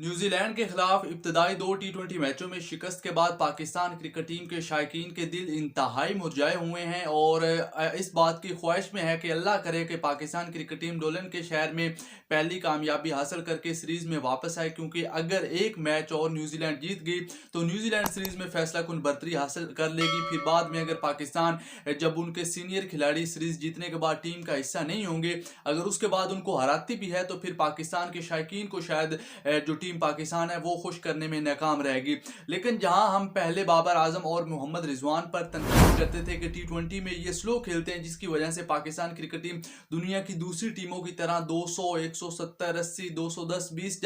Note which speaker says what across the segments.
Speaker 1: New Zealand के खिलाफ इब्तदाई दो टी20 मैचों में शिकस्त के बाद पाकिस्तान क्रिकेट टीम के शायकीन के दिल इंतहाई मुरझाए हुए हैं और इस बात की ख्वाहिश में है कि अल्लाह करे कि पाकिस्तान क्रिकेट टीम डोलन के शहर में पहली कामयाबी हासिल करके सीरीज में वापस आए, क्योंकि अगर एक मैच और न्यूजीलैंड जीत गई तो न्यूजीलैंड सीरीज में फैसला कुन बर्तरी हासिल कर लेगी। फिर बाद में अगर पाकिस्तान जब उनके सीनियर खिलाड़ी सीरीज जीतने के बाद टीम का हिस्सा नहीं होंगे, अगर उसके बाद उनको हराती भी है तो फिर पाकिस्तान के शायकीन को शायद जो टीम पाकिस्तान है वो खुश करने में नाकाम रहेगी। लेकिन जहां हम पहले बाबर आजम और मोहम्मद रिजवान पर तनकीद करते थे कि टी20 में ये स्लो खेलते हैं, जिसकी वजह से पाकिस्तान क्रिकेट टीम दुनिया की दूसरी टीमों की तरह 200, 170, 80, 210, 20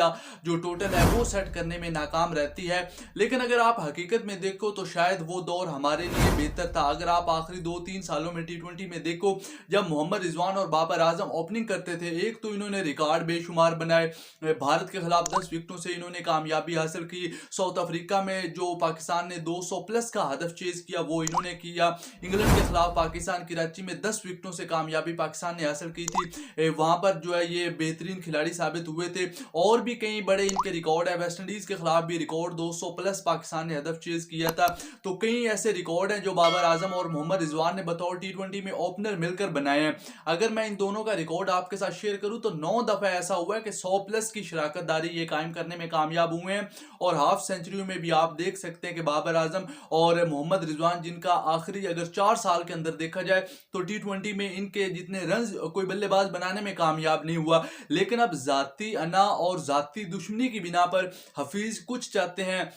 Speaker 1: जो टोटल है वो सेट करने में नाकाम रहती है। लेकिन अगर आप हकीकत में देखो तो शायद वो दौर हमारे लिए बेहतर था। अगर आप आखिरी 2-3 सालों में टी20 में देखो, जब मोहम्मद रिजवान और बाबर आजम ओपनिंग करते थे, एक तो इन्होंने रिकॉर्ड बेशुमार बनाए, भारत के खिलाफ 10 विकेटों से इन्होंने कामयाबी हासिल की। साउथ अफ्रीका में जो पाकिस्तान ने 200 प्लस का हदफ चेज किया वो इन्होंने किया। इंग्लैंड के खिलाफ पाकिस्तान कराची में 10 विकेटों से कामयाबी पाकिस्तान ने हासिल की थी। वहां पर जो है ये बेहतरीन खिलाड़ी साबित हुए थे। और भी कई बड़े इनके रिकॉर्ड है। वेस्ट इंडीज के खिलाफ भी रिकॉर्ड 200 प्लस पाकिस्तान ने हदफ चेज किया था। तो कई ऐसे रिकॉर्ड हैं जो बाबर आजम और मोहम्मद रिजवान ने बतौर टी20 में ओपनर मिलकर बनाए हैं। अगर मैं इन दोनों का रिकॉर्ड आपके साथ शेयर करूं तो 9 दफा ऐसा हुआ है कि 100 प्लस की शराकतदारी ये कायम करने में कामयाब हुए हैं। और हाफ सेंचुरी में भी आप देख सकते हैं कि बाबर आजम और मोहम्मद रिजवान, जिनका आखिरी अगर 4 साल के अंदर देखा जाए तो टी20 में इनके जितने रन कोई बल्लेबाज बनाने में कामयाब नहीं हुआ। लेकिन अब जाती अना और जाती दुश्मनी की बिना पर हफीज कुछ चाहते हैं,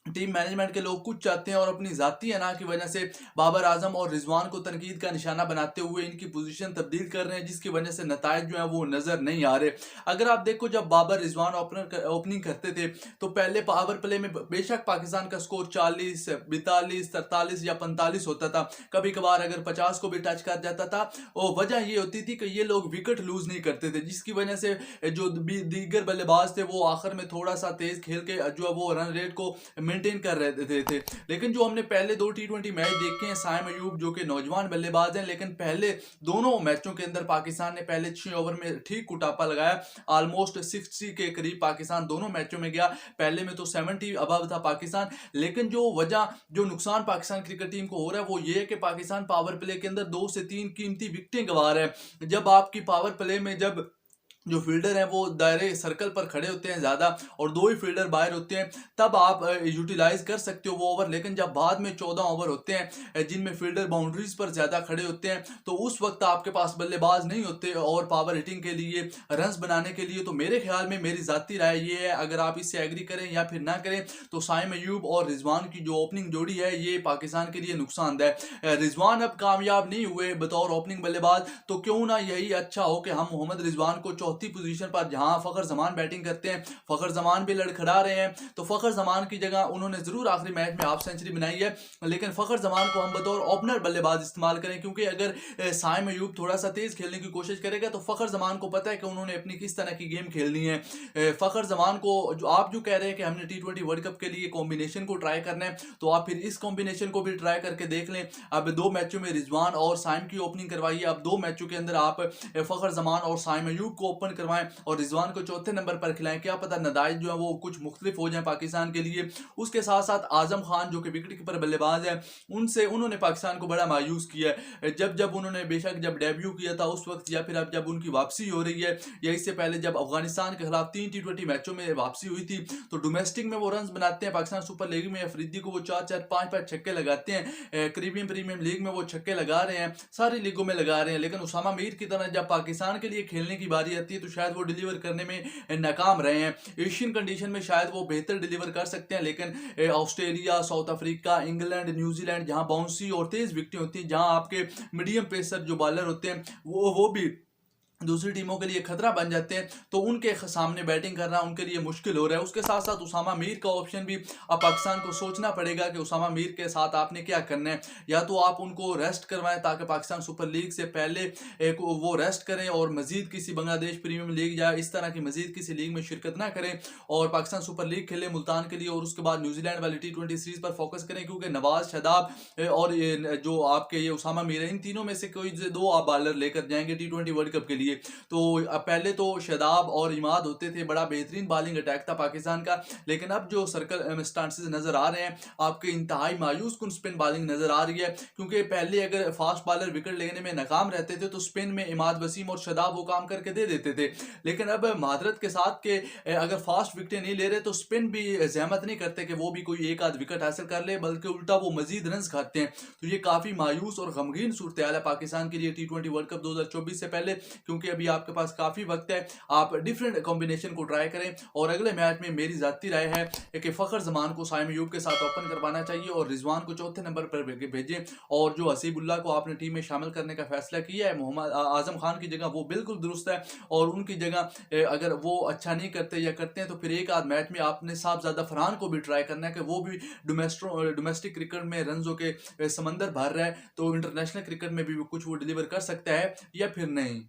Speaker 1: टीम मैनेजमेंट के लोग कुछ चाहते हैं और अपनी जाती अना की वजह से बाबर आजम और रिजवान को तनकीद का निशाना बनाते हुए इनकी पोजीशन तब्दील कर रहे हैं, जिसकी वजह से नतायज जो है वो नजर नहीं आ रहे। अगर आप देखो, जब बाबर रिजवान ओपनिंग करते थे तो पहले पावर प्ले में बेशक पाकिस्तान का स्कोर 40, 42, 43 या 45 होता था, कभी कभार अगर 50 को भी टच कर जाता था। और वजह ये होती थी कि ये लोग विकेट लूज नहीं करते थे, जिसकी वजह से जो दीगर बल्लेबाज थे वो आखिर में थोड़ा सा तेज खेल के जो है वो रन रेट को मेंटेन कर रहे थे। लेकिन जो हमने पहले दो टी20 मैच देखे हैं, साइम अयूब जो कि नौजवान बल्लेबाज हैं, लेकिन पहले दोनों मैचों के अंदर पाकिस्तान ने पहले 6 ओवर में ठीक कुटापा लगाया। ऑलमोस्ट 60 के करीब पाकिस्तान दोनों मैचों में गया। पहले में तो 70 अबव था पाकिस्तान। लेकिन जो नुकसान पाकिस्तान क्रिकेट टीम को हो रहा है वो ये है कि पाकिस्तान पावर प्ले के अंदर 2 से 3 कीमती विकेटें गंवा रहा है। जब आपकी पावर प्ले में जब जो फील्डर हैं वो दायरे सर्कल पर खड़े होते हैं ज्यादा और 2 ही फील्डर बाहर होते हैं, तब आप यूटिलाइज कर सकते हो वो ओवर। लेकिन जब बाद में 14 ओवर होते हैं जिनमें फील्डर बाउंड्रीज पर ज्यादा खड़े होते हैं, तो उस वक्त आपके पास बल्लेबाज नहीं होते और पावर हिटिंग के लिए, रन्स बनाने के लिए। तो मेरे ख्याल में, मेरी जाती राय ये है, अगर आप इससे एग्री करें या फिर ना करें, तो साइम अयूब और रिजवान की जो ओपनिंग जोड़ी है ये पाकिस्तान के लिए नुकसानदेह। रिजवान अब कामयाब नहीं हुए बतौर ओपनिंग बल्लेबाज, तो क्यों ना यही अच्छा हो कि हम मोहम्मद रिजवान को चौथी पोजीशन पर, जहां फखर जमान बैटिंग करते हैं, फखर जमान भी लड़खड़ा रहे हैं, तो फखर जमान की जगह उन्होंने जरूर आखिरी मैच में हाफ सेंचुरी बनाई है, लेकिन फखर जमान को हम बतौर ओपनर बल्लेबाज इस्तेमाल करें। क्योंकि अगर साइम अयूब थोड़ा सा तेज खेलने की कोशिश करेगा तो फखर जमान को पता है कि उन्होंने अपनी किस तरह की गेम खेलनी है। फखर जमान को जो कह रहे हैं कि हमने टी20 वर्ल्ड कप के लिए कॉम्बिनेशन को ट्राई करना है, तो आप फिर इस कॉम्बिनेशन को भी ट्राई करके देख लें। अब 2 मैचों में रिजवान और साइम की ओपनिंग करवाइए, अब 2 मैचों के अंदर आप फखर जमान और साइम अयूब को ओपन करवाएं और रिजवान को चौथे नंबर पर खिलाएं। क्या पता नदाइज जो है वो कुछ मुख्तलिफ हो जाए पाकिस्तान के लिए। उसके साथ साथ आजम खान जो कि विकेट कीपर बल्लेबाज है, उन्होंने पाकिस्तान को बड़ा मायूस किया है। जब उन्होंने बेशक जब डेब्यू किया था उस वक्त, या फिर अब जब उनकी वापसी हो रही है, या इससे पहले जब अफगानिस्तान के खिलाफ 3 टी20 मैचों में वापसी हुई थी, तो डोमेस्टिक में वो रन बनाते हैं। पाकिस्तान सुपर लीग में अफरीदी को वो 4-4, 5-5 छक्के लगाते हैं। कैरिबियन प्रीमियम लीग में वो छक्के लगा रहे हैं, सारी लीगों में लगा रहे हैं। लेकिन उसामा मीर की तरह जब पाकिस्तान के लिए खेलने की बारी आती है तो शायद वो डिलीवर करने में नाकाम रहे हैं। एशियन कंडीशन में शायद वो बेहतर डिलीवर कर सकते हैं, लेकिन Australia, south Africa, England, New Zealand, जहां बाउंसी और तेज विकेटें होती हैं, जहां आपके मीडियम पेसर जो बॉलर होते हैं वो भी दूसरी टीमों के लिए खतरा बन जाते हैं, तो उनके सामने बैटिंग करना उनके लिए मुश्किल हो रहा है। उसके साथ साथ उसामा मीर का ऑप्शन भी अब पाकिस्तान को सोचना पड़ेगा कि उसामा मीर के साथ आपने क्या करना है। या तो आप उनको रेस्ट करवाएं ताकि पाकिस्तान सुपर लीग से पहले वो रेस्ट करें और मजीद किसी बांग्लादेश प्रीमियम लीग या इस तरह की मजीद किसी लीग में शिरकत ना करें और पाकिस्तान सुपर लीग खेले मुल्तान के लिए, और उसके बाद न्यूजीलैंड वाली टी20 सीरीज पर फोकस करें। क्योंकि नवाज, शादाब और जो आपके ये उसामा मीर है, इन तीनों में से कोई 2 आप बॉलर लेकर जाएंगे टी20 वर्ल्ड कप के लिए। लिए। तो पहले तो शादाब और इमाद होते थे, बड़ा बेहतरीन बॉलिंग अटैक था पाकिस्तान का, लेकिन अब जो सर्कल स्टांसेस नजर आ रहे हैं आपके इंतहाई मायूस कुन स्पिन बॉलिंग नजर आ रही है। क्योंकि पहले अगर फास्ट बॉलर विकेट लेने में नाकाम रहते थे तो स्पिन में इमाद वसीम और शादाब वो काम करके दे देते थे, लेकिन अब महारत के साथ के अगर फास्ट विकेटें नहीं ले रहे तो स्पिन भी जहमत नहीं करते कि वो भी कोई एक आध विकेट हासिल कर ले, बल्कि उल्टा वो मजीद रन खाते हैं। तो ये काफी मायूस और गमगीन सूरत हाल है पाकिस्तान के लिए T20 वर्ल्ड कप 2024 से पहले, क्योंकि अभी आपके पास काफी वक्त है, आप डिफरेंट कॉम्बिनेशन को ट्राई करें। और अगले मैच में मेरी जाती राय है कि फखर जमान को साइम अयूब के साथ ओपन करवाना चाहिए और रिजवान को चौथे नंबर पर भेजें, और जो हसीबुल्लाह को आपने टीम में शामिल करने का फैसला किया है मोहम्मद आजम खान की जगह, वो बिल्कुल दुरुस्त है। और उनकी जगह अगर वो अच्छा नहीं करते या करते हैं तो फिर एक आध मैच में आपने साहबजादा फरहान को भी ट्राई करना है कि वो भी डोमेस्टिक क्रिकेट में रनों के समंदर भर रहा है, तो इंटरनेशनल क्रिकेट में भी कुछ वो डिलीवर कर सकता है या फिर नहीं।